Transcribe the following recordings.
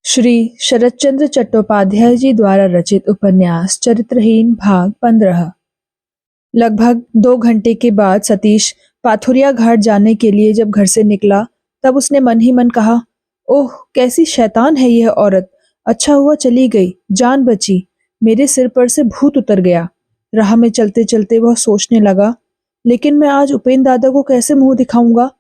श्री शरतचंद्र चट्टोपाध्याय जी द्वारा रचित उपन्यास चरित्रहीन भाग 15। लगभग 2 घंटे के बाद सतीश पाथुरिया घाट जाने के लिए जब घर से निकला तब उसने मन ही मन कहा, ओह कैसी शैतान है यह औरत। अच्छा हुआ चली गई, जान बची, मेरे सिर पर से भूत उतर गया। राह में चलते चलते वह सोचने लगा, लेकिन मैं आज उपेंद्र दादा को कैसे मुंह दिखाऊंगा।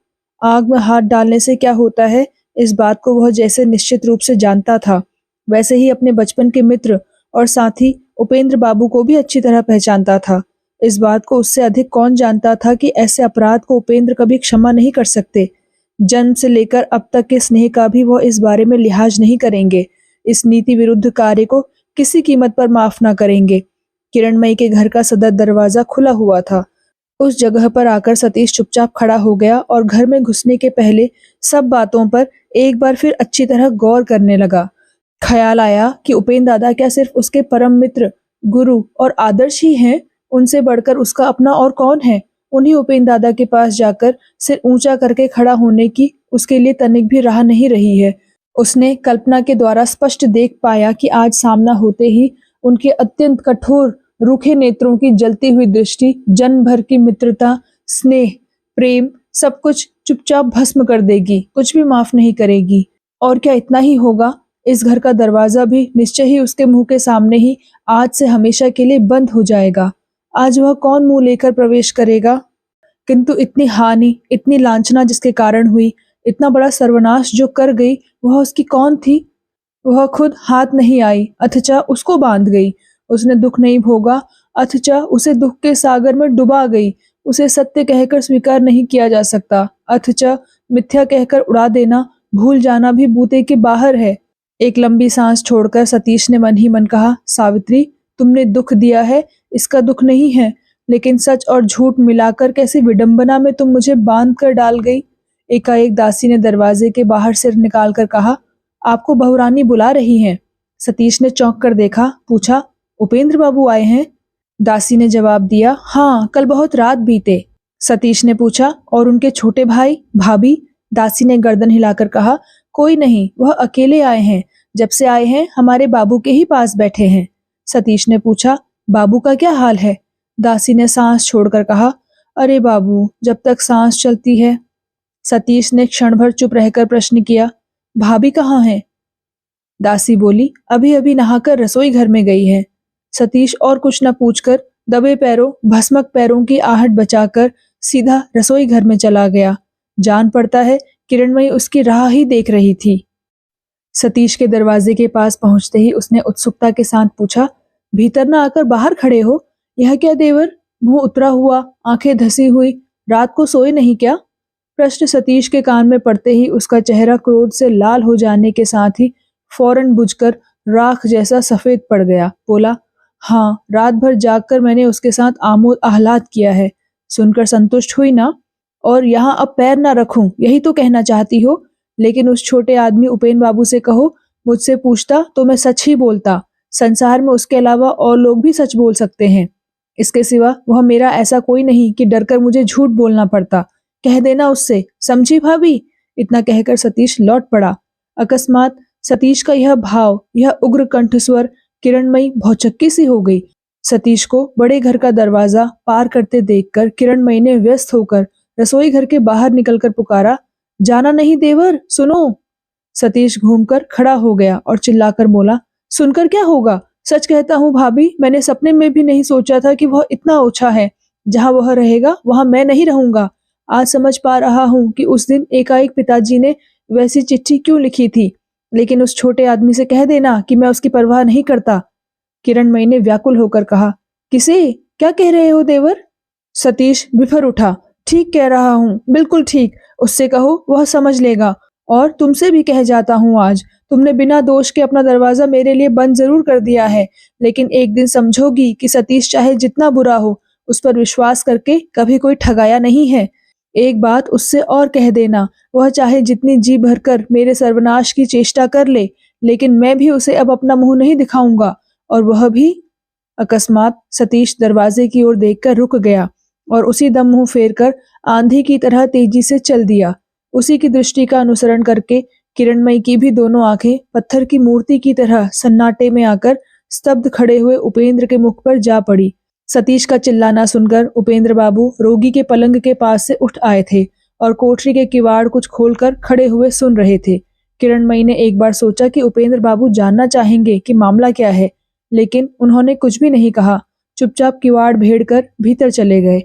आग में हाथ डालने से क्या होता है, इस बात को वह जैसे निश्चित रूप से जानता था, वैसे ही अपने बचपन के मित्र और साथी उपेंद्र बाबू को भी अच्छी तरह पहचानता था। इस बात को उससे अधिक कौन जानता था कि ऐसे अपराध को उपेंद्र कभी क्षमा नहीं कर सकते। जन्म से लेकर अब तक के स्नेह का भी वह इस बारे में लिहाज नहीं करेंगे। इस नीति विरुद्ध कार्य को किसी कीमत पर माफ न करेंगे। किरणमयी के घर का सदर दरवाजा खुला हुआ था। उस जगह पर आकर सतीश चुपचाप खड़ा हो गया और घर में घुसने के पहले सब बातों पर एक बार फिर अच्छी तरह गौर करने लगा। ख्याल आया कि उपेंद्र दादा क्या सिर्फ उसके परम मित्र, गुरु और आदर्श ही हैं? उनसे बढ़कर उसका अपना और कौन है? उन्हीं उपेंद्र दादा के पास जाकर सिर ऊंचा करके खड़ा होने की उसके लिए तनिक भी राह नहीं रही है। उसने कल्पना के द्वारा स्पष्ट देख पाया कि आज सामना होते ही उनके अत्यंत कठोर रूखे नेत्रों की जलती हुई दृष्टि जन्म भर की मित्रता, स्नेह, प्रेम सब कुछ चुपचाप भस्म कर देगी, कुछ भी माफ नहीं करेगी। और क्या इतना ही होगा, इस घर का दरवाजा भी निश्चय ही उसके मुंह के सामने ही आज से हमेशा के लिए बंद हो जाएगा। आज वह कौन मुंह लेकर प्रवेश करेगा? किंतु इतनी हानि, इतनी लांछना जिसके कारण हुई, इतना बड़ा सर्वनाश जो कर गई, वह उसकी कौन थी? वह खुद हाथ नहीं आई अथचा उसको बांध गई। उसने दुख नहीं भोगा अथचा उसे दुख के सागर में डुबा गई। उसे सत्य कहकर स्वीकार नहीं किया जा सकता अथचा मिथ्या कहकर उड़ा देना, भूल जाना भी बूते के बाहर है। एक लंबी सांस छोड़कर सतीश ने मन ही मन कहा, सावित्री तुमने दुख दिया है, इसका दुख नहीं है, लेकिन सच और झूठ मिलाकर कैसी विडंबना में तुम मुझे बांध कर डाल गई। एकाएक दासी ने दरवाजे के बाहर सिर निकाल कर कहा, आपको बहुरानी बुला रही हैं। सतीश ने चौंक कर देखा, पूछा, उपेंद्र बाबू आए हैं? दासी ने जवाब दिया, हाँ कल बहुत रात बीते। सतीश ने पूछा, और उनके छोटे भाई भाभी? दासी ने गर्दन हिलाकर कहा, कोई नहीं, वह अकेले आए हैं। जब से आए हैं हमारे बाबू के ही पास बैठे हैं। सतीश ने पूछा, बाबू का क्या हाल है? दासी ने सांस छोड़कर कहा, अरे बाबू, जब तक सांस चलती है। सतीश ने क्षण भर चुप रहकर प्रश्न किया, भाभी कहाँ हैं? दासी बोली, अभी अभी नहाकर रसोई घर में गई है। सतीश और कुछ न पूछकर दबे पैरों, भस्मक पैरों की आहट बचाकर सीधा रसोई घर में चला गया। जान पड़ता है किरणमयी उसकी राह ही देख रही थी। सतीश के दरवाजे के पास पहुंचते ही उसने उत्सुकता के साथ पूछा, भीतर न आकर बाहर खड़े हो? यह क्या देवर, मुंह उतरा हुआ, आंखें धसी हुई, रात को सोए नहीं क्या? प्रश्न सतीश के कान में पड़ते ही उसका चेहरा क्रोध से लाल हो जाने के साथ ही फौरन बुझकर राख जैसा सफेद पड़ गया। बोला, हाँ रात भर जागकर मैंने उसके साथ आमोद आह्लाद किया है। सुनकर संतुष्ट हुई ना? और यहाँ अब पैर ना रखूं, यही तो कहना चाहती हो? लेकिन उस छोटे आदमी उपेंद्र बाबू से कहो, मुझसे पूछता तो मैं सच ही बोलता। संसार में उसके अलावा और लोग भी सच बोल सकते हैं। इसके सिवा वह मेरा ऐसा कोई नहीं कि डरकर मुझे झूठ बोलना पड़ता। कह देना उससे, समझी भाभी? इतना कहकर सतीश लौट पड़ा। अकस्मात सतीश का यह भाव, यह उग्र कंठस्वर किरणमयी भौचक्की सी हो गई। सतीश को बड़े घर का दरवाजा पार करते देखकर किरणमयी ने व्यस्त होकर रसोई घर के बाहर निकलकर पुकारा, जाना नहीं देवर, सुनो। सतीश घूमकर खड़ा हो गया और चिल्लाकर बोला, सुनकर क्या होगा? सच कहता हूँ भाभी, मैंने सपने में भी नहीं सोचा था कि वह इतना ओछा है। जहाँ वह रहेगा वहां मैं नहीं रहूंगा। आज समझ पा रहा हूँ कि उस दिन एकाएक पिताजी ने वैसी चिट्ठी क्यों लिखी थी। लेकिन उस छोटे आदमी से कह देना कि मैं उसकी परवाह नहीं करता। किरणमयी ने व्याकुल होकर कहा, किसे? क्या कह रहे हो देवर? सतीश बिफर उठा, ठीक कह रहा हूँ, बिल्कुल ठीक। उससे कहो, वह समझ लेगा। और तुमसे भी कह जाता हूँ, आज तुमने बिना दोष के अपना दरवाजा मेरे लिए बंद जरूर कर दिया है, लेकिन एक दिन समझोगी कि सतीश चाहे जितना बुरा हो, उस पर विश्वास करके कभी कोई ठगाया नहीं है। एक बात उससे और कह देना, वह चाहे जितनी जी भरकर मेरे सर्वनाश की चेष्टा कर ले, लेकिन मैं भी उसे अब अपना मुंह नहीं दिखाऊंगा। और वह भी। अकस्मात सतीश दरवाजे की ओर देखकर रुक गया और उसी दम मुंह फेरकर आंधी की तरह तेजी से चल दिया। उसी की दृष्टि का अनुसरण करके किरणमयी की भी दोनों आंखें पत्थर की मूर्ति की तरह सन्नाटे में आकर स्तब्ध खड़े हुए उपेंद्र के मुख पर जा पड़ी। सतीश का चिल्लाना सुनकर उपेंद्र बाबू रोगी के पलंग के पास से उठ आए थे और कोठरी के किवाड़ कुछ खोलकर खड़े हुए सुन रहे थे। किरणमयी ने एक बार सोचा कि उपेंद्र बाबू जानना चाहेंगे कि मामला क्या है, लेकिन उन्होंने कुछ भी नहीं कहा। चुपचाप किवाड़ भेड़कर भीतर चले गए।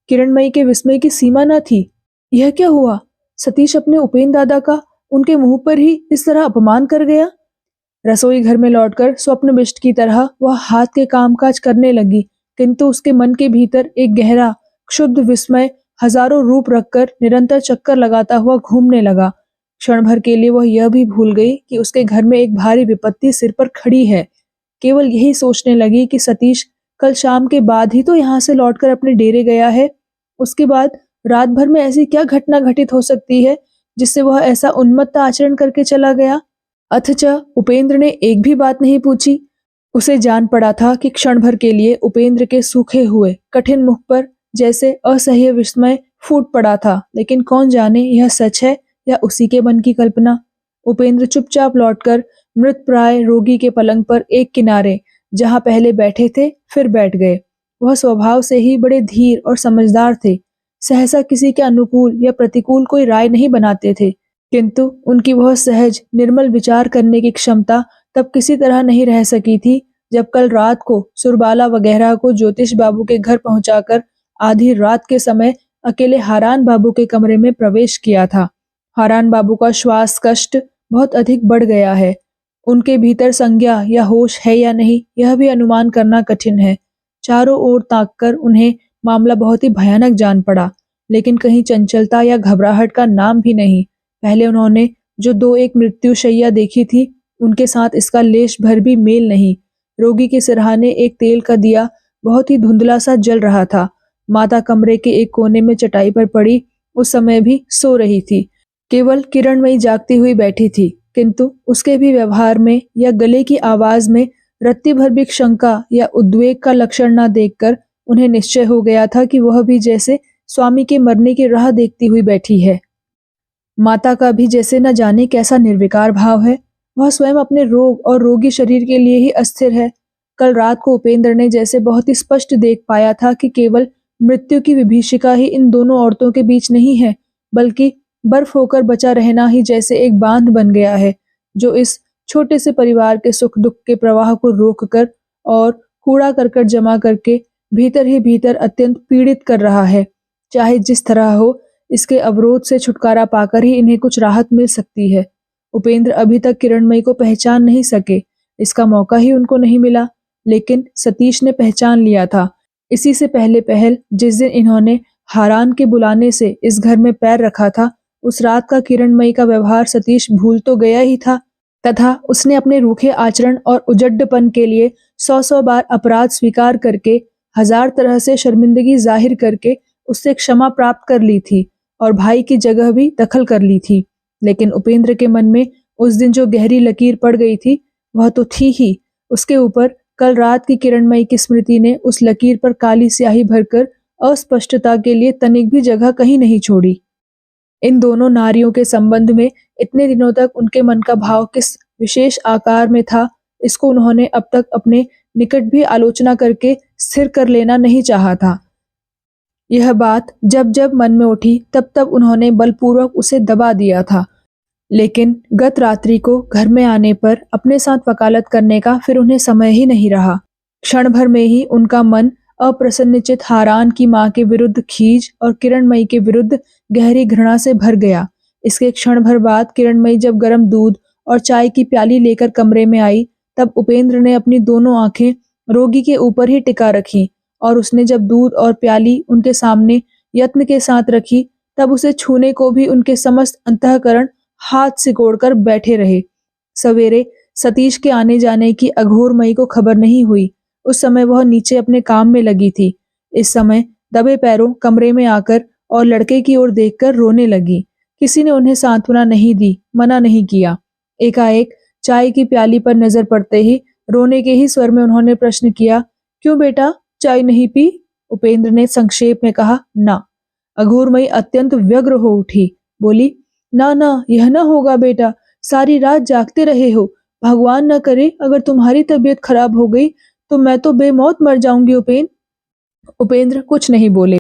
किरणमयी के विस्मय की सीमा न थी। यह क्या हुआ? सतीश अपने उपेंद्र दादा का उनके मुंह पर ही इस तरह अपमान कर गया। रसोई घर में लौटकर स्वप्नविष्ट की तरह वह हाथ के कामकाज करने लगी, किंतु उसके मन के भीतर एक गहरा क्षुब्ध विस्मय हजारों रूप रखकर निरंतर चक्कर लगाता हुआ घूमने लगा। क्षण भर के लिए वह यह भी भूल गई कि उसके घर में एक भारी विपत्ति सिर पर खड़ी है। केवल यही सोचने लगी कि सतीश कल शाम के बाद ही तो यहाँ से लौटकर अपने डेरे गया है। उसके बाद रात भर में ऐसी क्या घटना घटित हो सकती है जिससे वह ऐसा उन्मत्त आचरण करके चला गया। अथच उपेंद्र ने एक भी बात नहीं पूछी। उसे जान पड़ा था कि क्षण भर के लिए उपेंद्र के सूखे हुए कठिन मुख पर जैसे असह्य विस्मय फूट पड़ा था, लेकिन कौन जाने यह सच है या उसी के मन की कल्पना। उपेंद्र चुपचाप लौटकर मृत प्राय रोगी के पलंग पर एक किनारे जहां पहले बैठे थे फिर बैठ गए। वह स्वभाव से ही बड़े धीर और समझदार थे। सहसा किसी के अनुकूल या प्रतिकूल कोई राय नहीं बनाते थे, किंतु उनकी वह सहज निर्मल विचार करने की क्षमता तब किसी तरह नहीं रह सकी थी जब कल रात को सुरबाला वगैरह को ज्योतिष बाबू के घर पहुंचाकर आधी रात के समय अकेले हारान बाबू के कमरे में प्रवेश किया था। हारान बाबू का श्वास कष्ट बहुत अधिक बढ़ गया है। उनके भीतर संज्ञा या होश है या नहीं यह भी अनुमान करना कठिन है। चारों ओर ताककर उन्हें मामला बहुत ही भयानक जान पड़ा, लेकिन कहीं चंचलता या घबराहट का नाम भी नहीं। पहले उन्होंने जो दो एक मृत्युशैया देखी थी उनके साथ इसका लेश भर भी मेल नहीं। रोगी के सिरहाने एक तेल का दिया बहुत ही धुंधला सा जल रहा था। माता कमरे के एक कोने में चटाई पर पड़ी उस समय भी सो रही थी। केवल किरणमयी जागती हुई बैठी थी, किंतु उसके भी व्यवहार में या गले की आवाज में रत्ती भर भी शंका या उद्वेग का लक्षण न देखकर उन्हें निश्चय हो गया था कि वह भी जैसे स्वामी के मरने की राह देखती हुई बैठी है। माता का भी जैसे न जाने कैसा निर्विकार भाव है। वह स्वयं अपने रोग और रोगी शरीर के लिए ही अस्थिर है। कल रात को उपेंद्र ने जैसे बहुत ही स्पष्ट देख पाया था कि केवल मृत्यु की विभीषिका ही इन दोनों औरतों के बीच नहीं है, बल्कि बर्फ होकर बचा रहना ही जैसे एक बांध बन गया है, जो इस छोटे से परिवार के सुख दुख के प्रवाह को रोककर और कूड़ा करकट जमा करके भीतर ही भीतर अत्यंत पीड़ित कर रहा है। चाहे जिस तरह हो, इसके अवरोध से छुटकारा पाकर ही इन्हें कुछ राहत मिल सकती है। उपेंद्र अभी तक किरणमयी को पहचान नहीं सके, इसका मौका ही उनको नहीं मिला, लेकिन सतीश ने पहचान लिया था। इसी से पहले पहल जिस दिन इन्होंने हारान के बुलाने से इस घर में पैर रखा था, उस रात का किरणमयी का व्यवहार सतीश भूल तो गया ही था, तथा उसने अपने रूखे आचरण और उजड्डपन के लिए 100 बार अपराध स्वीकार करके, हजार तरह से शर्मिंदगी जाहिर करके उससे क्षमा प्राप्त कर ली थी और भाई की जगह भी दखल कर ली थी। लेकिन उपेंद्र के मन में उस दिन जो गहरी लकीर पड़ गई थी वह तो थी ही, उसके ऊपर कल रात की किरणमयी की स्मृति ने उस लकीर पर काली स्याही भरकर अस्पष्टता के लिए तनिक भी जगह कहीं नहीं छोड़ी। इन दोनों नारियों के संबंध में इतने दिनों तक उनके मन का भाव किस विशेष आकार में था, इसको उन्होंने अब तक अपने निकट भी आलोचना करके स्थिर कर लेना नहीं चाहा था। यह बात जब जब मन में उठी तब तब उन्होंने बलपूर्वक उसे दबा दिया था, लेकिन गत रात्रि को घर में आने पर अपने साथ वकालत करने का फिर उन्हें समय ही नहीं रहा। क्षण भर में ही उनका मन अप्रसन्नचित हारान की मां के विरुद्ध खीज और किरणमयी के विरुद्ध गहरी घृणा से भर गया। इसके क्षण भर बाद किरणमयी जब गर्म दूध और चाय की प्याली लेकर कमरे में आई, तब उपेंद्र ने अपनी दोनों आंखें रोगी के ऊपर ही टिका रखी और उसने जब दूध और प्याली उनके सामने यत्न के साथ रखी, तब उसे छूने को भी उनके समस्त अंतःकरण हाथ सिकोड़कर बैठे रहे। सवेरे सतीश के आने जाने की अघोरमयी को खबर नहीं हुई। उस समय वह नीचे अपने काम में लगी थी। इस समय दबे पैरों कमरे में आकर और लड़के की ओर देखकर रोने लगी। किसी ने उन्हें सांत्वना नहीं दी, मना नहीं किया। एकाएक चाय की प्याली पर नजर पड़ते ही रोने के ही स्वर में उन्होंने प्रश्न किया, क्यों बेटा, चाय नहीं पी? उपेंद्र ने संक्षेप में कहा, ना। अघोरमयी अत्यंत व्यग्र हो उठी, बोली, ना ना, यह ना होगा बेटा, सारी रात जागते रहे हो। भगवान न करे अगर तुम्हारी तबीयत खराब हो गई तो मैं तो बेमौत मर जाऊंगी उपेंद्र कुछ नहीं बोले,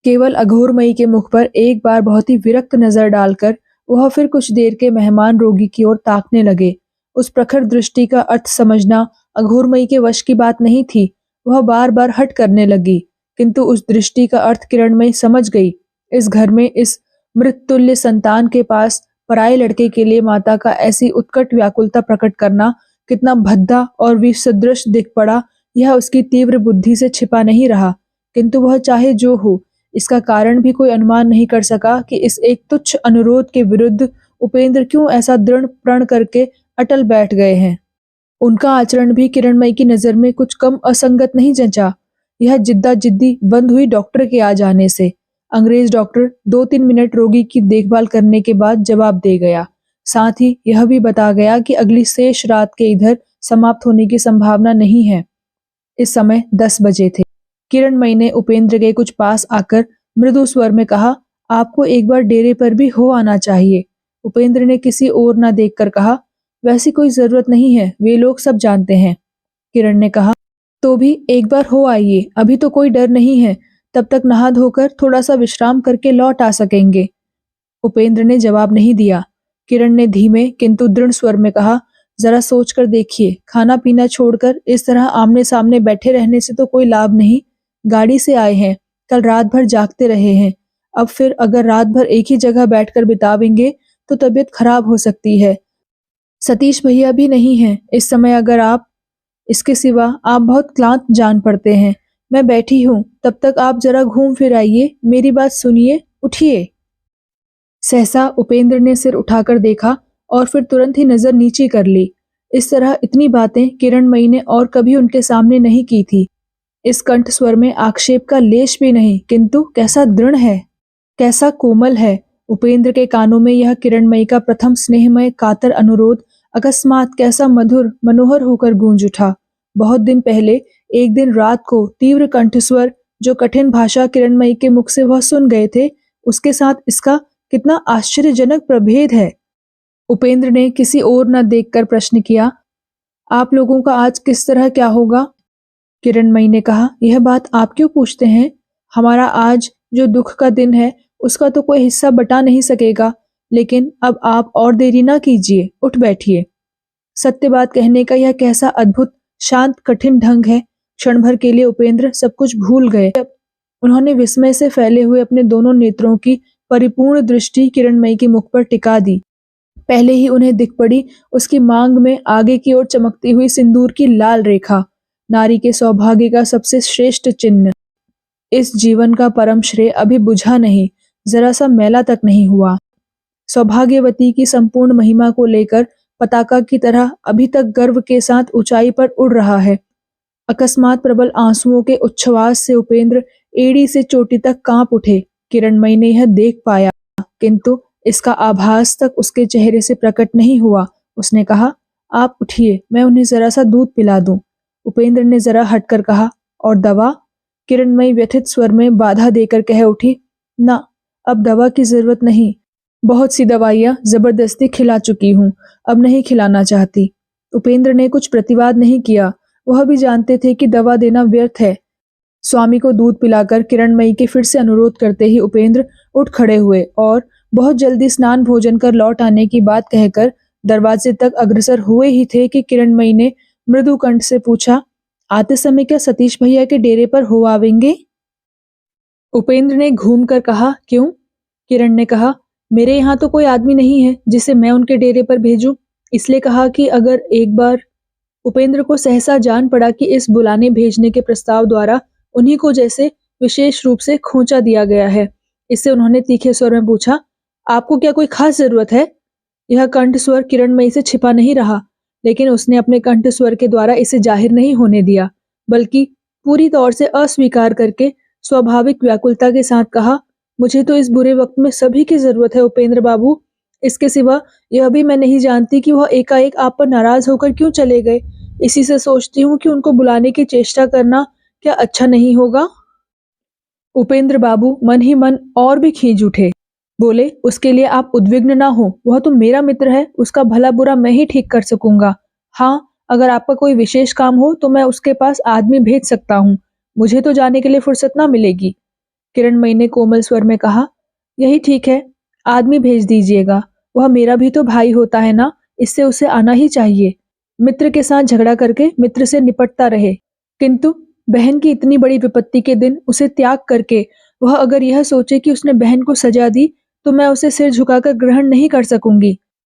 केवल अघोरमयी के मुख पर एक बार बहुत ही विरक्त नजर डालकर वह फिर कुछ देर के मेहमान रोगी की ओर ताकने लगे। उस प्रखर दृष्टि का अर्थ समझना अघोरमयी के वश की बात नहीं थी। वह बार बार हट करने लगी, किंतु उस दृष्टि का अर्थ किरणमयी समझ गई। इस घर में इस मृततुल्य संतान के पास पराये लड़के के लिए माता का ऐसी उत्कट व्याकुलता प्रकट करना कितना भद्दा और विसदृश दिख पड़ा, यह उसकी तीव्र बुद्धि से छिपा नहीं रहा। किंतु वह चाहे जो हो, इसका कारण भी कोई अनुमान नहीं कर सका कि इस एक तुच्छ अनुरोध के विरुद्ध उपेंद्र क्यों ऐसा दृढ़ प्रण करके अटल बैठ गए हैं। उनका आचरण भी किरणमयी की नजर में कुछ कम असंगत नहीं जंचा। यह जिद्दा जिद्दी बंद हुई डॉक्टर के आ जाने से। अंग्रेज डॉक्टर 2-3 मिनट रोगी की देखभाल करने के बाद जवाब दे गया। साथ ही यह भी बता गया कि अगली शेष रात के इधर समाप्त होने की संभावना नहीं है। इस समय 10 बजे थे। किरणमयी ने उपेंद्र के कुछ पास आकर मृदु स्वर में कहा, आपको एक बार डेरे पर भी हो आना चाहिए। उपेंद्र ने किसी ओर न देखकर कहा, वैसी कोई जरूरत नहीं है, वे लोग सब जानते हैं। किरण ने कहा, तो भी एक बार हो आइए, अभी तो कोई डर नहीं है, तब तक नहा धोकर थोड़ा सा विश्राम करके लौट आ सकेंगे। उपेंद्र ने जवाब नहीं दिया। किरण ने धीमे किंतु दृढ़ स्वर में कहा, जरा सोच कर देखिए, खाना पीना छोड़कर इस तरह आमने सामने बैठे रहने से तो कोई लाभ नहीं। गाड़ी से आए हैं, कल रात भर जागते रहे हैं, अब फिर अगर रात भर एक ही जगह बैठकर बितावेंगे तो तबीयत खराब हो सकती है। सतीश भैया भी नहीं हैं इस समय, अगर आप इसके सिवा आप बहुत क्लांत जान पड़ते हैं। मैं बैठी हूँ, तब तक आप जरा घूम फिर आइए, मेरी बात सुनिए, उठिए। सहसा उपेंद्र ने सिर उठाकर देखा और फिर तुरंत ही नजर नीचे कर ली। इस तरह इतनी बातें किरणमयी ने और कभी उनके सामने नहीं की थी। इस कंठ स्वर में आक्षेप का लेश भी नहीं, किंतु कैसा दृढ़ है, कैसा कोमल है। उपेंद्र के कानों में यह किरणमयी का प्रथम स्नेहमय कातर अनुरोध अकस्मात कैसा मधुर मनोहर होकर गूंज उठा। बहुत दिन पहले एक दिन रात को तीव्र कंठस्वर जो कठिन भाषा किरणमयी के मुख से वह सुन गए थे, उसके साथ इसका कितना आश्चर्यजनक प्रभेद है। उपेंद्र ने किसी ओर न देखकर प्रश्न किया, आप लोगों का आज किस तरह क्या होगा? किरणमयी ने कहा, यह बात आप क्यों पूछते हैं? हमारा आज जो दुख का दिन है उसका तो कोई हिस्सा बटा नहीं सकेगा, लेकिन अब आप और देरी ना कीजिए, उठ बैठिए। सत्य बात कहने का यह कैसा अद्भुत शांत कठिन ढंग है। क्षण भर के लिए उपेंद्र सब कुछ भूल गए। उन्होंने विस्मय से फैले हुए अपने दोनों नेत्रों की परिपूर्ण दृष्टि किरणमयी के मुख पर टिका दी। पहले ही उन्हें दिख पड़ी उसकी मांग में आगे की ओर चमकती हुई सिंदूर की लाल रेखा, नारी के सौभाग्य का सबसे श्रेष्ठ चिन्ह। इस जीवन का परम श्रेय अभी बुझा नहीं, जरा सा मैला तक नहीं हुआ। सौभाग्यवती की संपूर्ण महिमा को लेकर पताका की तरह अभी तक गर्व के साथ ऊंचाई पर उड़ रहा है। अकस्मात प्रबल आंसुओं के उच्छ्वास से उपेंद्र एड़ी से चोटी तक कांप उठे। किरणमयी ने यह देख पाया, किंतु इसका आभास तक उसके चेहरे से प्रकट नहीं हुआ। उसने कहा, आप उठिए, मैं उन्हें जरा सा दूध पिला दूं। उपेंद्र ने जरा हटकर कहा, और दवा? किरणमयी व्यथित स्वर में बाधा देकर कह उठी, ना, अब दवा की जरूरत नहीं, बहुत सी दवाइयां जबरदस्ती खिला चुकी हूँ, अब नहीं खिलाना चाहती। उपेंद्र ने कुछ प्रतिवाद नहीं किया, वह भी जानते थे कि दवा देना व्यर्थ है। स्वामी को दूध पिलाकर किरणमयी के फिर से अनुरोध करते ही उपेंद्र उठ खड़े हुए और बहुत जल्दी स्नान भोजन कर लौट आने की बात कहकर दरवाजे तक अग्रसर हुए ही थे कि किरणमयी ने मृदु कंठ से पूछा, आते समय क्या सतीश भैया के डेरे पर हो आवेंगे? उपेंद्र ने घूम कर कहा, क्यों? किरण ने कहा, मेरे यहाँ तो कोई आदमी नहीं है जिसे मैं उनके डेरे पर भेजूं, इसलिए कहा कि अगर एक बार। उपेंद्र को सहसा जान पड़ा कि इस बुलाने भेजने के प्रस्ताव द्वारा उन्हीं को जैसे विशेष रूप से खोंचा दिया गया है। इससे उन्होंने तीखे स्वर में पूछा, आपको क्या कोई खास जरूरत है? यह कंठ स्वर किरणमयी से छिपा नहीं रहा, लेकिन उसने अपने कंठ स्वर के द्वारा इसे जाहिर नहीं होने दिया, बल्कि पूरी तौर से अस्वीकार करके स्वाभाविक व्याकुलता के साथ कहा, मुझे तो इस बुरे वक्त में सभी की जरूरत है उपेंद्र बाबू। इसके सिवा यह भी मैं नहीं जानती कि वह एकाएक आप पर नाराज होकर क्यों चले गए। इसी से सोचती हूँ कि उनको बुलाने की चेष्टा करना क्या अच्छा नहीं होगा? उपेंद्र बाबू मन ही मन और भी खींच उठे। बोले, उसके लिए आप उद्विग्न ना हो, वह तो मेरा मित्र है, उसका भला बुरा मैं ही ठीक कर सकूंगा। हाँ, अगर आपका कोई विशेष काम हो तो मैं उसके पास आदमी भेज सकता हूँ, मुझे तो जाने के लिए फुर्सत ना मिलेगी। किरणमयी ने कोमल स्वर में कहा, यही ठीक है, आदमी भेज दीजिएगा, वह मेरा भी तो भाई होता है ना, इससे उसे आना ही चाहिए। मित्र के साथ झगड़ा करके मित्र से निपटता रहे, किंतु बहन की इतनी बड़ी विपत्ति के दिन उसे त्याग करके वह अगर यह सोचे कि उसने बहन को सजा दी तो मैं उसे सिर झुकाकर ग्रहण नहीं कर सकूंगी।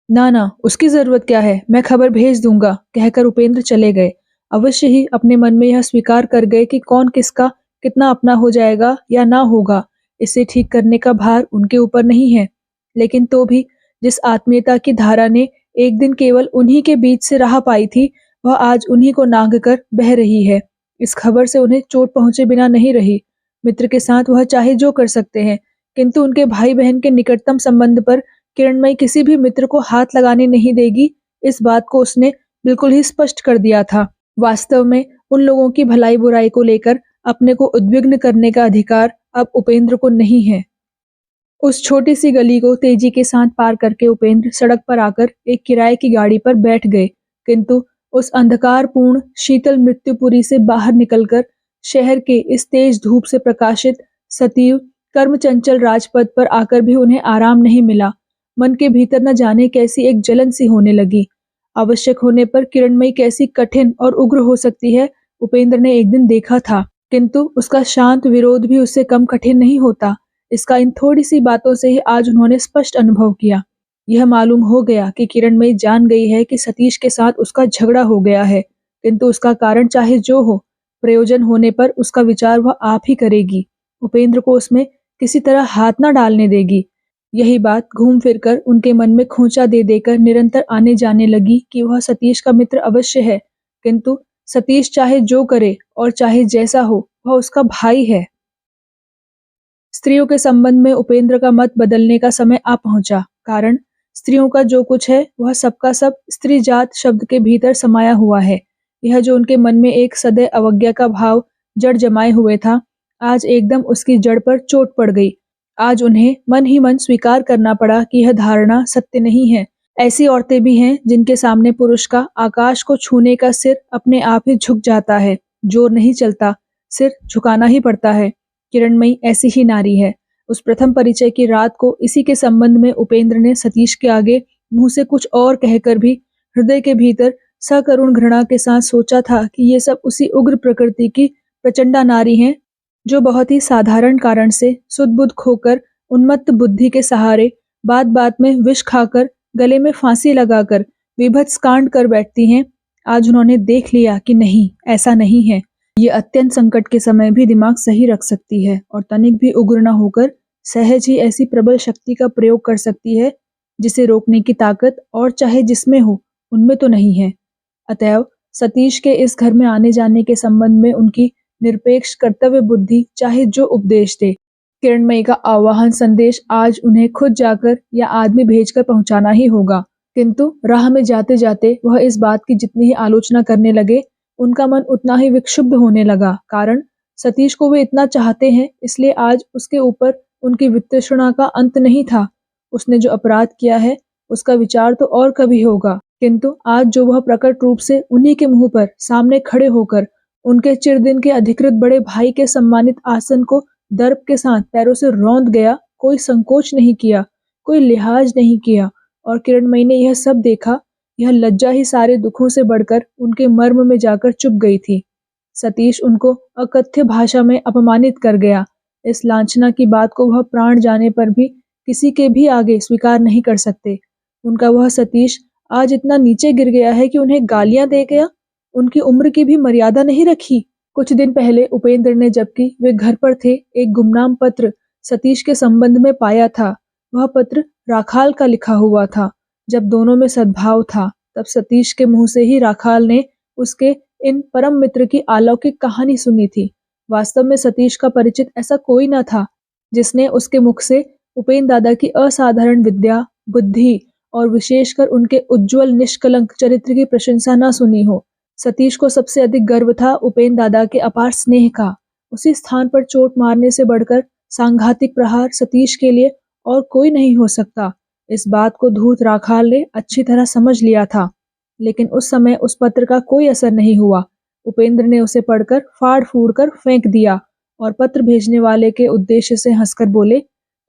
ना ना, उसकी जरूरत क्या है, मैं खबर भेज दूंगा, कहकर उपेंद्र चले गए। अवश्य ही अपने मन में यह स्वीकार कर गए कि कौन किसका कितना अपना हो जाएगा या ना होगा, इसे ठीक करने का भार उनके ऊपर नहीं है। लेकिन तो भी जिस आत्मीयता की धारा ने एक दिन केवल उन्हीं के बीच से राह पाई थी, वह आज उन्हीं को नांग कर बह रही है। इस खबर से उन्हें चोट पहुंचे बिना नहीं रही। मित्र के साथ वह चाहे जो कर सकते हैं, किंतु उनके भाई बहन के निकटतम संबंध पर किरणमयी किसी भी मित्र को हाथ लगाने नहीं देगी, इस बात को उसने बिल्कुल ही स्पष्ट कर दिया था। वास्तव में उन लोगों की भलाई बुराई को लेकर अपने को उद्विग्न करने का अधिकार अब उपेंद्र को नहीं है। उस छोटी सी गली को तेजी के साथ पार करके उपेंद्र सड़क पर आकर एक किराए की गाड़ी पर बैठ गए, किंतु उस अंधकारपूर्ण शीतल मृत्युपुरी से बाहर निकलकर शहर के इस तेज धूप से प्रकाशित सतीव कर्मचंचल राजपथ पर आकर भी उन्हें आराम नहीं मिला। मन के भीतर न जाने कैसी एक जलन सी होने लगी। आवश्यक होने पर किरणमयी कैसी कठिन और उग्र हो सकती है, उपेंद्र ने एक दिन देखा था, किंतु उसका शांत विरोध भी उससे कम कठिन नहीं होता। इसका इन थोड़ी सी बातों से ही आज उन्होंने स्पष्ट अनुभव किया। यह मालूम हो गया कि किरणमयी जान गई है कि सतीश के साथ उसका झगड़ा हो गया है, किंतु उसका कारण चाहे जो हो, प्रयोजन होने पर उसका विचार वह आप ही करेगी। उपेंद्र को उसमें किसी तरह हाथ न डालने देगी। यही बात घूम फिरकर उनके मन में खोंचा दे देकर निरंतर आने जाने लगी कि वह सतीश का मित्र अवश्य है, किंतु सतीश चाहे जो करे और चाहे जैसा हो, वह उसका भाई है। स्त्रियों के संबंध में उपेंद्र का मत बदलने का समय आ पहुंचा। कारण स्त्रियों का जो कुछ है वह सबका सब स्त्री जात शब्द के भीतर समाया हुआ है। यह जो उनके मन में एक सदैव अवज्ञा का भाव जड़ जमाए हुए था, आज एकदम उसकी जड़ पर चोट पड़ गई। आज उन्हें मन ही मन स्वीकार करना पड़ा कि यह धारणा सत्य नहीं है। ऐसी औरतें भी हैं जिनके सामने पुरुष का आकाश को छूने का सिर अपने आप ही झुक जाता है, जोर नहीं चलता, सिर झुकाना ही पड़ता है। किरणमयी ऐसी ही नारी है। उस प्रथम परिचय की रात को इसी के संबंध में उपेंद्र ने सतीश के आगे मुंह से कुछ और कहकर भी हृदय के भीतर सकरुण घृणा के साथ सोचा था कि ये सब उसी उग्र प्रकृति की प्रचंडा नारी हैं, जो बहुत ही साधारण कारण से सुध-बुध खोकर उन्मत्त बुद्धि के सहारे बात बात में विष खाकर गले में फांसी लगाकर विभत्स कांड कर बैठती हैं। आज उन्होंने देख लिया कि नहीं, ऐसा नहीं है। ये अत्यंत संकट के समय भी दिमाग सही रख सकती है और तनिक भी उग्र न होकर सहज ही ऐसी प्रबल शक्ति का प्रयोग कर सकती है जिसे रोकने की ताकत और चाहे जिसमें हो, उनमें तो नहीं है। अतएव सतीश के इस घर में आने जाने के संबंध में उनकी निरपेक्ष कर्तव्य बुद्धि चाहे जो उपदेश दे, किरणमयी का आह्वान संदेश आज उन्हें खुद जाकर या आदमी भेजकर पहुंचाना ही होगा। किंतु राह में जाते जाते वह इस बात की जितनी ही आलोचना करने लगे, उनका मन उतना ही विक्षुब्ध होने लगा। कारण सतीश को वे इतना चाहते हैं, इसलिए आज उसके ऊपर उनकी वितृष्णा का अंत नहीं था। उसने जो अपराध किया है उसका विचार तो और कभी होगा, किंतु आज जो वह प्रकट रूप से उन्हीं के मुंह पर सामने खड़े होकर उनके चिरदिन के अधिकृत बड़े भाई के सम्मानित आसन को दर्प के साथ पैरों से रौंद गया, कोई संकोच नहीं किया, कोई लिहाज नहीं किया। और किरणमयी ने यह सब देखा। यह लज्जा ही सारे दुखों से बढ़कर उनके मर्म में जाकर चुप गई थी। सतीश उनको अकथ्य भाषा में अपमानित कर गया। इस लांछना की बात को वह प्राण जाने पर भी किसी के भी आगे स्वीकार नहीं कर सकते। उनका वह सतीश आज इतना नीचे गिर गया है कि उन्हें गालियां दे गया। उनकी उम्र की भी मर्यादा नहीं रखी। कुछ दिन पहले उपेंद्र ने, जबकि वे घर पर थे, एक गुमनाम पत्र सतीश के संबंध में पाया था। वह पत्र राखाल का लिखा हुआ था। जब दोनों में सद्भाव था, तब सतीश के मुंह से ही राखाल ने उसके इन परम मित्र की अलौकिक कहानी सुनी थी। वास्तव में सतीश का परिचित ऐसा कोई न था जिसने उसके मुख से उपेंद्र दादा की असाधारण विद्या, बुद्धि और विशेषकर उनके उज्जवल निष्कलंक चरित्र की प्रशंसा न सुनी हो। सतीश को सबसे अधिक गर्व था उपेंद्र दादा के अपार स्नेह का। उसी स्थान पर चोट मारने से बढ़कर सांघातिक प्रहार सतीश के लिए और कोई नहीं हो सकता। इस बात को धूर्त राखाल ने अच्छी तरह समझ लिया था, लेकिन उस समय उस पत्र का कोई असर नहीं हुआ। उपेंद्र ने उसे पढ़कर फाड़ फूड़ कर फेंक दिया और पत्र भेजने वाले के उद्देश्य से हंसकर बोले,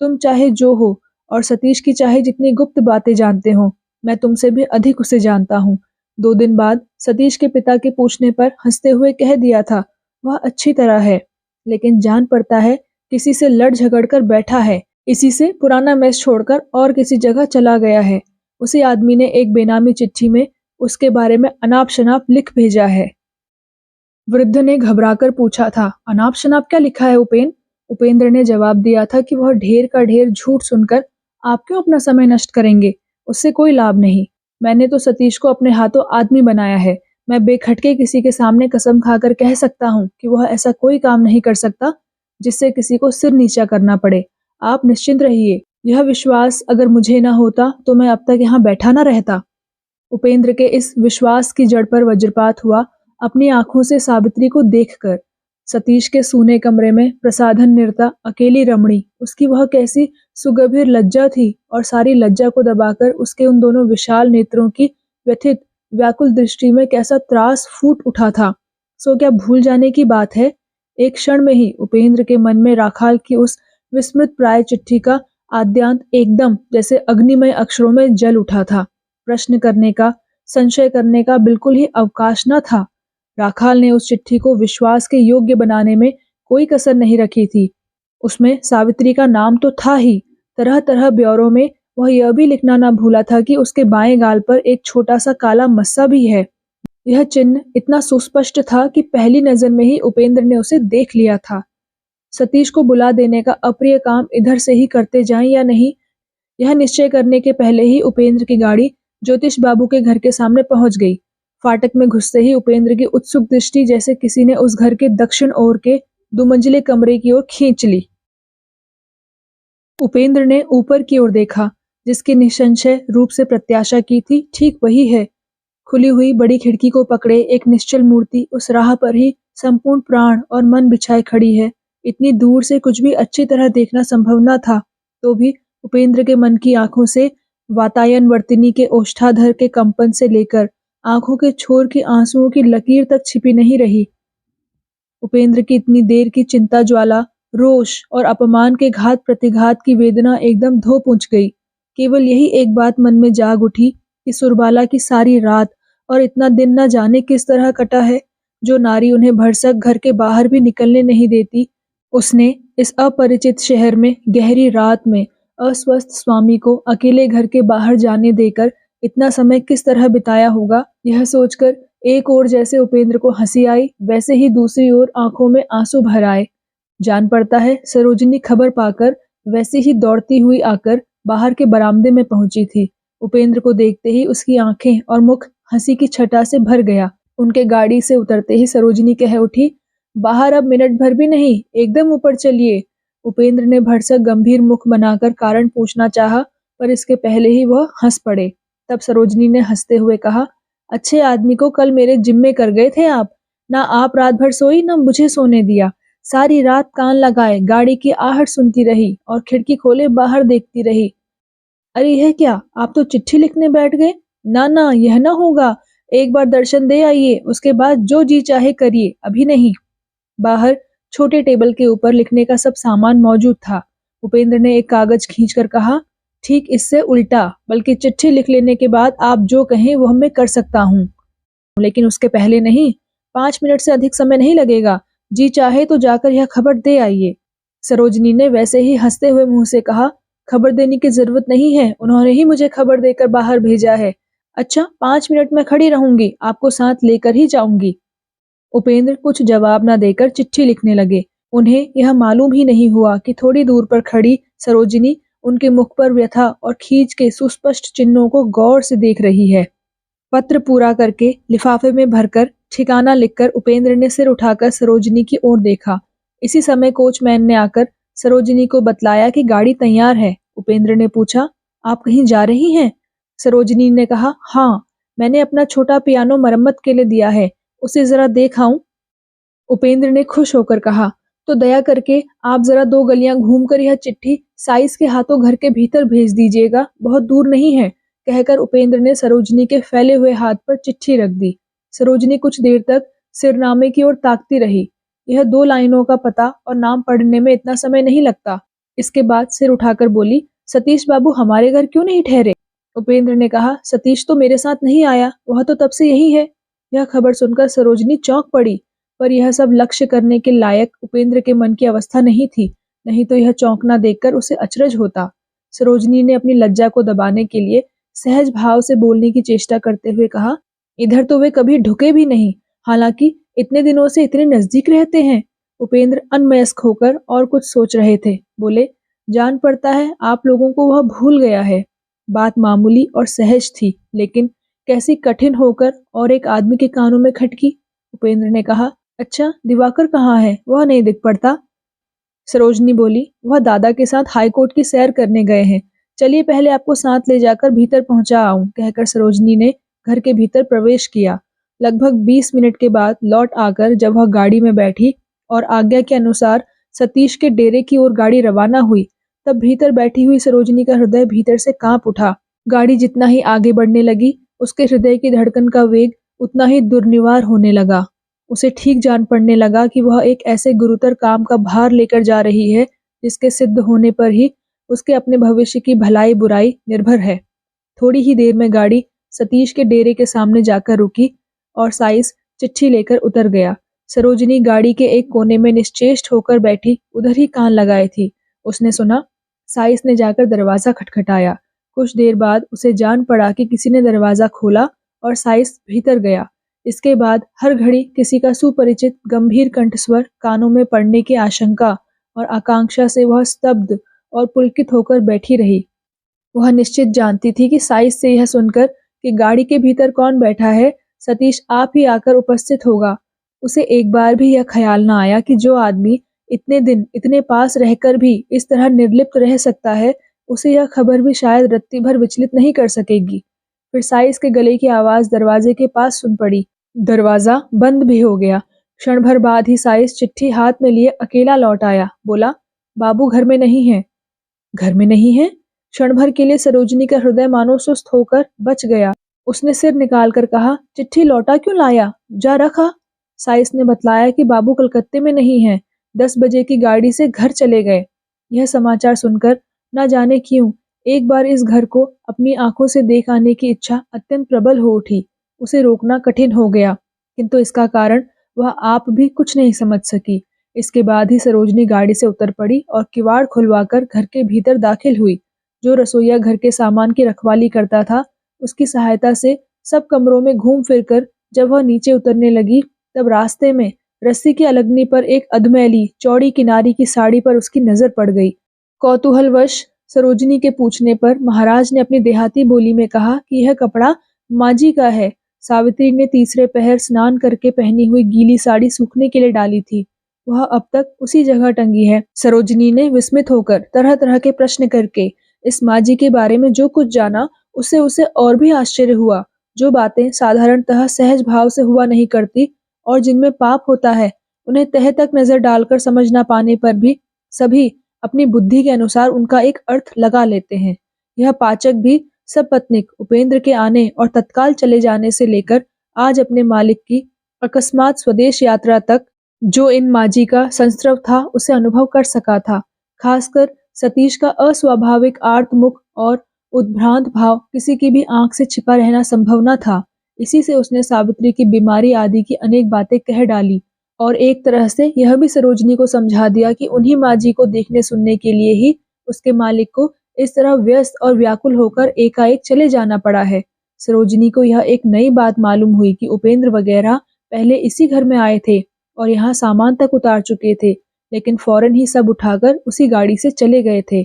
तुम चाहे जो हो और सतीश की चाहे जितनी गुप्त बातें जानते हो, मैं तुमसे भी अधिक उसे जानता हूँ। 2 दिन बाद सतीश के पिता के पूछने पर हंसते हुए कह दिया था, वह अच्छी तरह है, लेकिन जान पड़ता है किसी से लड़ झगड़ कर बैठा है, इसी से पुराना मैस छोड़कर और किसी जगह चला गया है। उसी आदमी ने एक बेनामी चिट्ठी में उसके बारे में अनाप शनाप लिख भेजा है। वृद्ध ने घबराकर पूछा था, अनाप शनाप क्या लिखा है उपेंद्र ने जवाब दिया था कि वह ढेर का ढेर झूठ सुनकर आप क्यों अपना समय नष्ट करेंगे, उससे कोई लाभ नहीं। मैंने तो सतीश को अपने हाथों आदमी बनाया है। मैं बेखटके किसी के सामने कसम खाकर कह सकता हूँ कि वह ऐसा कोई काम नहीं कर सकता जिससे किसी को सिर नीचा करना पड़े। आप निश्चिंत रहिए, यह विश्वास अगर मुझे न होता तो मैं अब तक यहाँ बैठा न रहता। उपेंद्र के इस विश्वास की जड़ पर वज्रपात हुआ। अपनी आंखों से सावित्री को देखकर सतीश के सूने कमरे में प्रसाधन निरता अकेली रमणी, उसकी वह कैसी सुगभीर लज्जा थी और सारी लज्जा को दबाकर उसके उन दोनों विशाल नेत्रों की व्यथित व्याकुल दृष्टि में कैसा त्रास फूट उठा था। सो क्या भूल जाने की बात है? एक क्षण में ही उपेंद्र के मन में राखाल की उस विस्मृत प्राय चिट्ठी का आद्यांत एकदम जैसे अग्निमय अक्षरों में जल उठा था। प्रश्न करने का, संशय करने का बिल्कुल ही अवकाश न था। राखाल ने उस चिट्ठी को विश्वास के योग्य बनाने में कोई कसर नहीं रखी थी। उसमें सावित्री का नाम तो था ही, तरह तरह ब्यौरों में वह यह भी लिखना न भूला था कि उसके बाएं गाल पर एक छोटा सा काला मस्सा भी है। यह चिन्ह इतना सुस्पष्ट था कि पहली नजर में ही उपेंद्र ने उसे देख लिया था। सतीश को बुला देने का अप्रिय काम इधर से ही करते जाएं या नहीं, यह निश्चय करने के पहले ही उपेंद्र की गाड़ी ज्योतिष बाबू के घर के सामने पहुंच गई। फाटक में घुसते ही उपेंद्र की उत्सुक दृष्टि जैसे किसी ने उस घर के दक्षिण ओर के 2 मंजिले कमरे की ओर खींच ली। उपेंद्र ने ऊपर की ओर देखा, जिसकी निसंशय रूप से प्रत्याशा की थी, ठीक वही है। खुली हुई बड़ी खिड़की को पकड़े एक निश्चल मूर्ति उस राह पर ही संपूर्ण प्राण और मन बिछाए खड़ी है। इतनी दूर से कुछ भी अच्छी तरह देखना संभव न था, तो भी उपेंद्र के मन की आंखों से वातायन वर्तिनी के ओष्ठाधर के कंपन से लेकर आंखों के छोर की आंसुओं की लकीर तक छिपी नहीं रही। उपेंद्र की इतनी देर की चिंता ज्वाला, रोष और अपमान के घात प्रतिघात की वेदना एकदम धो पूछ गई। केवल यही एक बात मन में जाग उठी कि सुरबाला की सारी रात और इतना दिन न जाने किस तरह कटा है, जो नारी उन्हें भरसक घर के बाहर भी निकलने नहीं देती। उसने इस अपरिचित शहर में गहरी रात में अस्वस्थ स्वामी को अकेले घर के बाहर जाने देकर इतना समय किस तरह बिताया होगा, यह सोचकर एक ओर जैसे उपेंद्र को हंसी आई, वैसे ही दूसरी ओर आंखों में आंसू भर आए। जान पड़ता है सरोजिनी खबर पाकर वैसे ही दौड़ती हुई आकर बाहर के बरामदे में पहुंची थी। उपेंद्र को देखते ही उसकी आंखें और मुख हंसी की छटा से भर गया। उनके गाड़ी से उतरते ही सरोजिनी कह उठी, बाहर अब मिनट भर भी नहीं, एकदम ऊपर चलिए। उपेंद्र ने भरसक गंभीर मुख बनाकर कारण पूछना चाहा, पर इसके पहले ही वह हंस पड़े। तब सरोजिनी ने हंसते हुए कहा, अच्छे आदमी को कल मेरे जिम्मे कर गए थे आप। ना आप रात भर सोई, ना मुझे सोने दिया। सारी रात कान लगाए गाड़ी की आहट सुनती रही और खिड़की खोले बाहर देखती रही। अरे यह क्या, आप तो चिट्ठी लिखने बैठ गए? ना ना, यह ना होगा। एक बार दर्शन दे आइए, उसके बाद जो जी चाहे करिए, अभी नहीं। बाहर छोटे टेबल के ऊपर लिखने का सब सामान मौजूद था। उपेंद्र ने एक कागज खींचकर कहा, ठीक इससे उल्टा, बल्कि चिट्ठी लिख लेने के बाद आप जो कहें वह मैं कर सकता हूँ, लेकिन उसके पहले नहीं। 5 मिनट से अधिक समय नहीं लगेगा। जी चाहे तो जाकर यह खबर दे आइए। सरोजिनी ने वैसे ही हंसते हुए मुंह से कहा, खबर देने की जरूरत नहीं है, उन्होंने ही मुझे खबर देकर बाहर भेजा है। अच्छा, 5 मिनट में खड़ी रहूंगी, आपको साथ लेकर ही जाऊंगी। उपेंद्र कुछ जवाब न देकर चिट्ठी लिखने लगे। उन्हें यह मालूम ही नहीं हुआ कि थोड़ी दूर पर खड़ी सरोजिनी उनके मुख पर व्यथा और खींच के सुस्पष्ट चिन्हों को गौर से देख रही है। पत्र पूरा करके लिफाफे में भरकर ठिकाना लिखकर उपेंद्र ने सिर उठाकर सरोजिनी की ओर देखा। इसी समय कोचमैन ने आकर सरोजिनी को बतलाया कि गाड़ी तैयार है। उपेंद्र ने पूछा, आप कहीं जा रही हैं? सरोजिनी ने कहा, हाँ, मैंने अपना छोटा पियानो मरम्मत के लिए दिया है, उसे जरा देख आऊं। उपेंद्र ने खुश होकर कहा, तो दया करके आप जरा 2 गलियां घूमकर यह चिट्ठी साइस के हाथों घर के भीतर भेज दीजिएगा, बहुत दूर नहीं है, कहकर उपेंद्र ने सरोजनी के फैले हुए हाथ पर चिट्ठी रख दी। सरोजनी कुछ देर तक सिरनामे की ओर ताकती रही। यह 2 लाइनों का पता और नाम पढ़ने में इतना समय नहीं लगता। इसके बाद सिर उठाकर बोली, सतीश बाबू हमारे घर क्यों नहीं ठहरे? उपेंद्र ने कहा, सतीश तो मेरे साथ नहीं आया, वह तो तब से यही है। यह खबर सुनकर सरोजनी चौंक पड़ी, पर यह सब लक्ष्य करने के लायक उपेंद्र के मन की अवस्था नहीं थी, नहीं तो यह चौंकना देखकर उसे अचरज होता। सरोजनी ने अपनी लज्जा को दबाने के लिए सहज भाव से बोलने की चेष्टा करते हुए कहा, इधर तो वे कभी ढुके भी नहीं, हालांकि इतने दिनों से इतने नजदीक रहते हैं। उपेंद्र अनमयस्क होकर और कुछ सोच रहे थे। बोले, जान पड़ता है आप लोगों को वह भूल गया है। बात मामूली और सहज थी, लेकिन कैसी कठिन होकर और एक आदमी के कानों में खटकी। उपेंद्र ने कहा, अच्छा दिवाकर कहाँ है? वह नहीं दिख पड़ता। सरोजनी बोली, वह दादा के साथ हाईकोर्ट की सैर करने गए हैं। चलिए पहले आपको साथ ले जाकर भीतर पहुंचा आऊं, कहकर सरोजनी ने घर के भीतर प्रवेश किया। लगभग 20 मिनट के बाद लौट आकर जब वह गाड़ी में बैठी और आज्ञा के अनुसार सतीश के डेरे की ओर गाड़ी रवाना हुई, तब भीतर बैठी हुई सरोजनी का हृदय भीतर से कांप उठा। गाड़ी जितना ही आगे बढ़ने लगी, उसके हृदय की धड़कन का वेग उतना ही दुर्निवार होने लगा। उसे ठीक जान पड़ने लगा कि वह एक ऐसे गुरुतर काम का भार लेकर जा रही है जिसके सिद्ध होने पर ही उसके अपने भविष्य की भलाई बुराई निर्भर है। थोड़ी ही देर में गाड़ी सतीश के डेरे के सामने जाकर रुकी और साइस चिट्ठी लेकर उतर गया। सरोजनी गाड़ी के एक कोने में निश्चेष्ट होकर बैठी उधर ही कान लगाए थी। उसने सुना, साइस ने जाकर दरवाजा खटखटाया। कुछ देर बाद उसे जान पड़ा कि किसी ने दरवाजा खोला और साइस भीतर गया। इसके बाद हर घड़ी किसी का सुपरिचित गंभीर कंठस्वर कानों में पड़ने की आशंका और आकांक्षा से वह स्तब्ध और पुलकित होकर बैठी रही। वह निश्चित जानती थी कि साइस से यह सुनकर कि गाड़ी के भीतर कौन बैठा है, सतीश आप ही आकर उपस्थित होगा, उसे एक बार भी यह ख्याल न आया कि जो आदमी इतने दिन इतने पास रहकर भी इस तरह निर्लिप्त रह सकता है, उसे यह खबर भी शायद रत्ती भर विचलित नहीं कर सकेगी। फिर साइस के गले की आवाज दरवाजे के पास सुन पड़ी। दरवाजा बंद भी हो गया। क्षण भर बाद ही साइस चिट्ठी हाथ में लिए अकेला लौट आया। बोला, बाबू घर में नहीं है। घर में नहीं है? क्षण भर के लिए सरोजनी का हृदय मानो सुस्त होकर बच गया। उसने सिर निकालकर कहा, चिट्ठी लौटा क्यों लाया? जा रखा। साइस ने बतलाया कि बाबू कलकत्ते में नहीं है, 10 बजे की गाड़ी से घर चले गए। यह समाचार सुनकर न जाने क्यों एक बार इस घर को अपनी आंखों से देख आने की इच्छा अत्यंत प्रबल हो उठी। उसे रोकना कठिन हो गया, किंतु इसका कारण वह आप भी कुछ नहीं समझ सकी। इसके बाद ही सरोजनी गाड़ी से उतर पड़ी और किवाड़ खुलवाकर घर के भीतर दाखिल हुई। जो रसोइया घर के सामान की रखवाली करता था, उसकी सहायता से सब कमरों में घूम फिरकर जब वह नीचे उतरने लगी, तब रास्ते में रस्सी की अलगनी पर एक अधमैली चौड़ी किनारी की साड़ी पर उसकी नजर पड़ गई। कौतूहलवश सरोजनी के पूछने पर महाराज ने अपनी देहाती बोली में कहा कि यह कपड़ा माजी का है। सावित्री ने तीसरे पहर स्नान करके पहनी हुई गीली साड़ी सूखने के लिए डाली थी, वह अब तक उसी जगह टंगी है। सरोजनी ने विस्मित होकर तरह तरह के प्रश्न करके इस माजी के बारे में जो कुछ जाना, उससे उसे और भी आश्चर्य हुआ। जो बातें साधारणतः सहज भाव से हुआ नहीं करती और जिनमें पाप होता है, उन्हें तह तक नजर डालकर समझ न पाने पर भी सभी अपनी बुद्धि के अनुसार उनका एक अर्थ लगा लेते हैं। यह पाचक भी सपत्नीक उपेंद्र के आने और तत्काल चले जाने से लेकर आज अपने मालिक की अकस्मात स्वदेश यात्रा तक जो इन माजी का संस्रव था, उसे अनुभव कर सका था। खासकर सतीश का अस्वाभाविक आर्तमुख और उद्भ्रांत भाव किसी की भी आंख से छिपा रहना संभव न था। इसी से उसने सावित्री की बीमारी आदि की अनेक बातें कह डाली और एक तरह से यह भी सरोजनी को समझा दिया कि उन्हीं माजी को देखने सुनने के लिए ही उसके मालिक को इस तरह व्यस्त और व्याकुल होकर एकाएक चले जाना पड़ा है। सरोजनी को यह एक नई बात मालूम हुई कि उपेंद्र वगैरह पहले इसी घर में आए थे और यहाँ सामान तक उतार चुके थे, लेकिन फौरन ही सब उठाकर उसी गाड़ी से चले गए थे।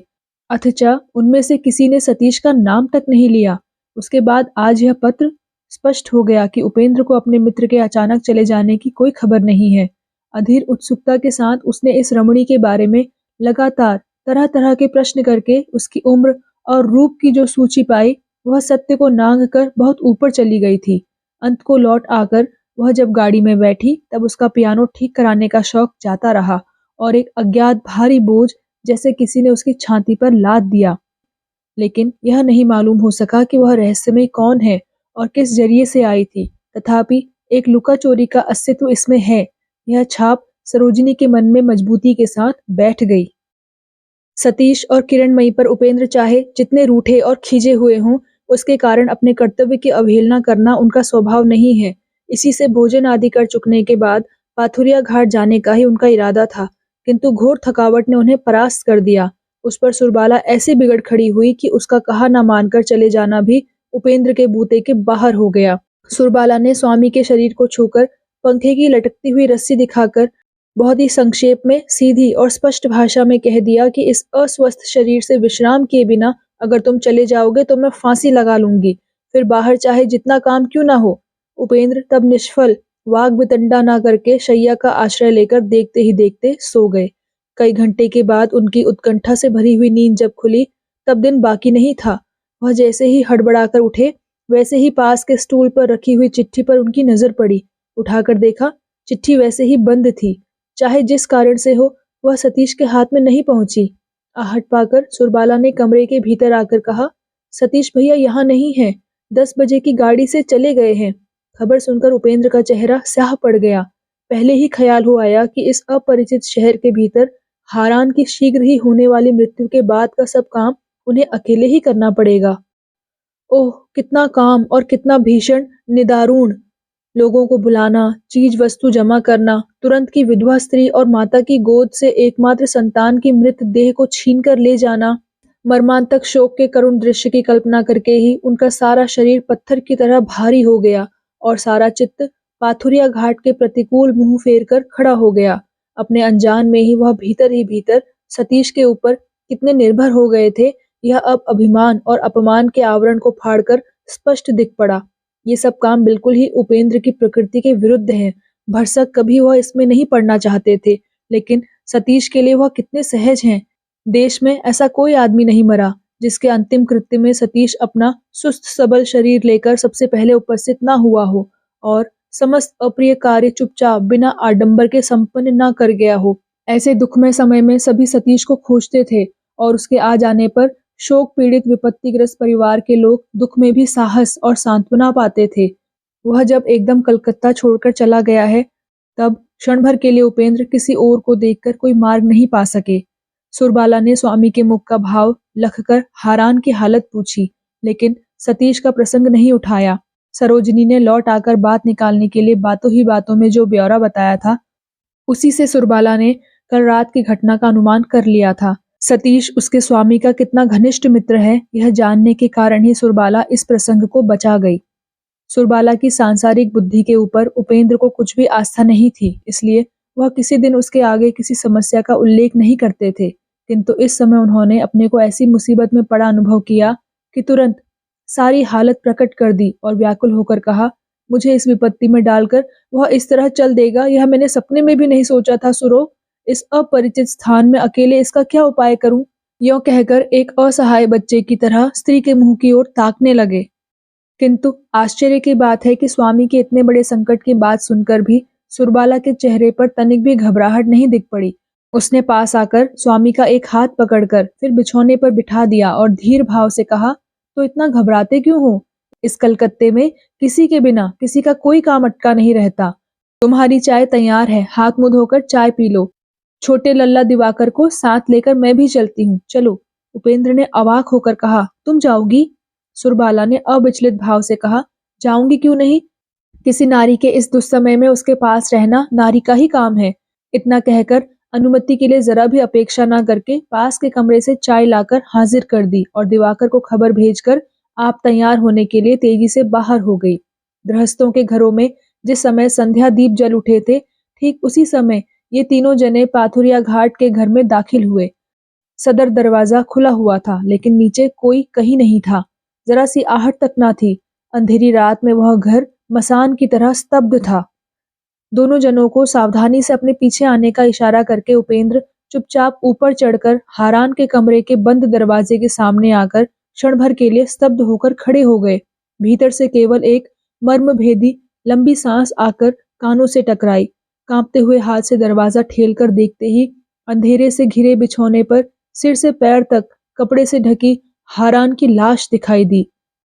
अथच उनमें से किसी ने सतीश का नाम तक नहीं लिया। उसके बाद आज यह पत्र स्पष्ट हो गया कि उपेंद्र को अपने मित्र के अचानक चले जाने की कोई खबर नहीं है। अधीर उत्सुकता के साथ उसने इस रमणी के बारे में लगातार तरह तरह के प्रश्न करके उसकी उम्र और रूप की जो सूची पाई, वह सत्य को नांग कर बहुत ऊपर चली गई थी। अंत को लौट आकर वह जब गाड़ी में बैठी, तब उसका पियानो ठीक कराने का शौक जाता रहा और एक अज्ञात भारी बोझ जैसे किसी ने उसकी छाती पर लाद दिया। लेकिन यह नहीं मालूम हो सका कि वह रहस्यमय कौन है और किस जरिए से आई थी। तथापि एक लुका चोरी का अस्तित्व इसमें है, यह छाप सरोजिनी के मन में मजबूती के साथ बैठ गई। सतीश और किरणमयी पर उपेंद्र चाहे जितने रूठे और खींचे हुए हों, उसके कारण अपने कर्तव्य की अवहेलना करना उनका स्वभाव नहीं है। इसी से भोजन आदि कर चुकने के बाद पाथुरिया घाट जाने का ही उनका इरादा था, किंतु घोर थकावट ने उन्हें परास्त कर दिया। उस पर सुरबाला ऐसे बिगड़ खड़ी हुई कि उसका कहा न मानकर चले जाना भी उपेंद्र के बूते के बाहर हो गया। सुरबाला ने स्वामी के शरीर को छूकर पंखे की लटकती हुई रस्सी दिखाकर बहुत ही संक्षेप में, सीधी और स्पष्ट भाषा में कह दिया कि इस अस्वस्थ शरीर से विश्राम किए बिना अगर तुम चले जाओगे तो मैं फांसी लगा लूंगी, फिर बाहर चाहे जितना काम क्यों ना हो। उपेंद्र तब निष्फल, वाग वितंडा ना करके शैया का आश्रय लेकर देखते ही देखते सो गए। कई घंटे के बाद उनकी उत्कंठा से भरी हुई नींद जब खुली, तब दिन बाकी नहीं था। वह जैसे ही हड़बड़ाकर उठे, वैसे ही पास के स्टूल पर रखी हुई चिट्ठी पर उनकी नजर पड़ी। उठाकर देखा, चिट्ठी वैसे ही बंद थी। चाहे जिस कारण से हो, वह सतीश के हाथ में नहीं पहुंची। आहट पाकर सुरबाला ने कमरे के भीतर आकर कहा, सतीश भैया यहाँ नहीं है, 10 बजे की गाड़ी से चले गए हैं। खबर सुनकर उपेंद्र का चेहरा स्याह पड़ गया। पहले ही ख्याल हो आया कि इस अपरिचित शहर के भीतर हारान की शीघ्र ही होने वाली मृत्यु के बाद का सब काम उन्हें अकेले ही करना पड़ेगा। ओह, कितना काम और कितना भीषण निदारुण! लोगों को बुलाना, चीज वस्तु जमा करना, तुरंत की विधवा स्त्री और माता की गोद से एकमात्र संतान की मृत देह को छीन कर ले जाना। मर्मांतक शोक के करुण दृश्य की कल्पना करके ही उनका सारा शरीर पत्थर की तरह भारी हो गया और सारा चित्त पाथुरिया घाट के प्रतिकूल मुंह फेर कर खड़ा हो गया। अपने अनजान में ही भीतर सतीश के ऊपर कितने निर्भर हो गए थे, यह अब अभिमान और अपमान के आवरण को फाड़कर स्पष्ट दिख पड़ा। ये सब काम बिल्कुल ही उपेंद्र की प्रकृति के विरुद्ध हैं। भरसक कभी वह इसमें नहीं पड़ना चाहते थे, लेकिन सतीश के लिए वह कितने सहज हैं। देश में ऐसा कोई आदमी नहीं मरा जिसके अंतिम कृत्य में सतीश अपना सुस्त सबल शरीर लेकर सबसे पहले उपस्थित ना हुआ हो और समस्त अप्रिय कार्य चुपचाप बिना आडंबर के संपन्न ना कर गया हो। ऐसे दुखमय समय में सभी सतीश को खोजते थे और उसके आ जाने पर शोक पीड़ित विपत्तिग्रस्त परिवार के लोग दुख में भी साहस और सांत्वना पाते थे। वह जब एकदम कलकत्ता छोड़कर चला गया है, तब क्षण भर के लिए उपेंद्र किसी और को देखकर कोई मार्ग नहीं पा सके। सुरबाला ने स्वामी के मुख का भाव लखकर हारान की हालत पूछी, लेकिन सतीश का प्रसंग नहीं उठाया। सरोजिनी ने लौट आकर बात निकालने के लिए बातों ही बातों में जो ब्यौरा बताया था, उसी से सुरबाला ने कल रात की घटना का अनुमान कर लिया था। सतीश उसके स्वामी का कितना घनिष्ठ मित्र है, यह जानने के कारण ही सुरबाला इस प्रसंग को बचा गई। सुरबाला की सांसारिक बुद्धि के ऊपर उपेंद्र को कुछ भी आस्था नहीं थी, इसलिए वह किसी दिन उसके आगे किसी समस्या का उल्लेख नहीं करते थे। किंतु इस समय उन्होंने अपने को ऐसी मुसीबत में पड़ा अनुभव किया कि तुरंत सारी हालत प्रकट कर दी और व्याकुल होकर कहा, मुझे इस विपत्ति में डालकर वह इस तरह चल देगा, यह मैंने सपने में भी नहीं सोचा था। सुरो, इस अपरिचित स्थान में अकेले इसका क्या उपाय करूं? यों कहकर एक असहाय बच्चे की तरह स्त्री के मुंह की ओर ताकने लगे। किंतु आश्चर्य की बात है कि स्वामी के इतने बड़े संकट की बात सुनकर भी सुरबाला के चेहरे पर तनिक भी घबराहट नहीं दिख पड़ी। उसने पास आकर स्वामी का एक हाथ पकड़कर फिर बिछौने पर बिठा दिया और धीर भाव से कहा, तो इतना घबराते क्यों हो? इस कलकत्ते में किसी के बिना किसी का कोई काम अटका नहीं रहता। तुम्हारी चाय तैयार है, हाथ मुंह धोकर चाय पी लो। छोटे लल्ला दिवाकर को साथ लेकर मैं भी चलती हूँ, चलो। उपेंद्र ने अवाक होकर कहा, तुम जाओगी? सुरबाला ने अविचलित भाव से कहा, जाऊंगी क्यों नहीं? किसी नारी के इस दुस्समय में उसके पास रहना नारी का ही काम है। इतना कहकर अनुमति के लिए जरा भी अपेक्षा न करके पास के कमरे से चाय लाकर हाजिर कर दी और दिवाकर को खबर भेजकर आप तैयार होने के लिए तेजी से बाहर हो गई। गृहस्थों के घरों में जिस समय संध्या दीप जल उठे थे, ठीक उसी समय ये तीनों जने पाथुरिया घाट के घर में दाखिल हुए। सदर दरवाजा खुला हुआ था, लेकिन नीचे कोई कहीं नहीं था। जरा सी आहट तक ना थी। अंधेरी रात में वह घर मसान की तरह स्तब्ध था। दोनों जनों को सावधानी से अपने पीछे आने का इशारा करके उपेंद्र चुपचाप ऊपर चढ़कर हारान के कमरे के बंद दरवाजे के सामने आकर क्षण भर के लिए स्तब्ध होकर खड़े हो गए। भीतर से केवल एक मर्मभेदी लंबी सांस आकर कानों से टकराई। कांपते हुए हाथ से दरवाजा ठेल कर देखते ही अंधेरे से घिरे बिछौने पर सिर से पैर तक कपड़े से ढकी हारान की लाश दिखाई दी।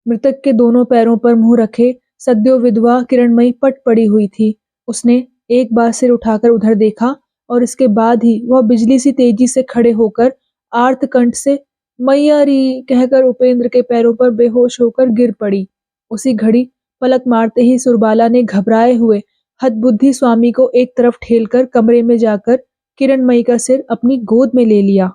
मृतक के दोनों पैरों पर मुंह रखे सद्यो विधवा किरणमयी पट पड़ी हुई थी। उसने एक बार सिर उठाकर उधर देखा और इसके बाद ही वह बिजली सी तेजी से खड़े होकर आर्त कंठ से मैया री कहकर उपेंद्र के पैरों पर बेहोश होकर गिर पड़ी। उसी घड़ी पलक मारते ही सुरबाला ने घबराए हुए हतबुद्धि स्वामी को एक तरफ ठेलकर कमरे में जाकर किरणमयी का सिर अपनी गोद में ले लिया।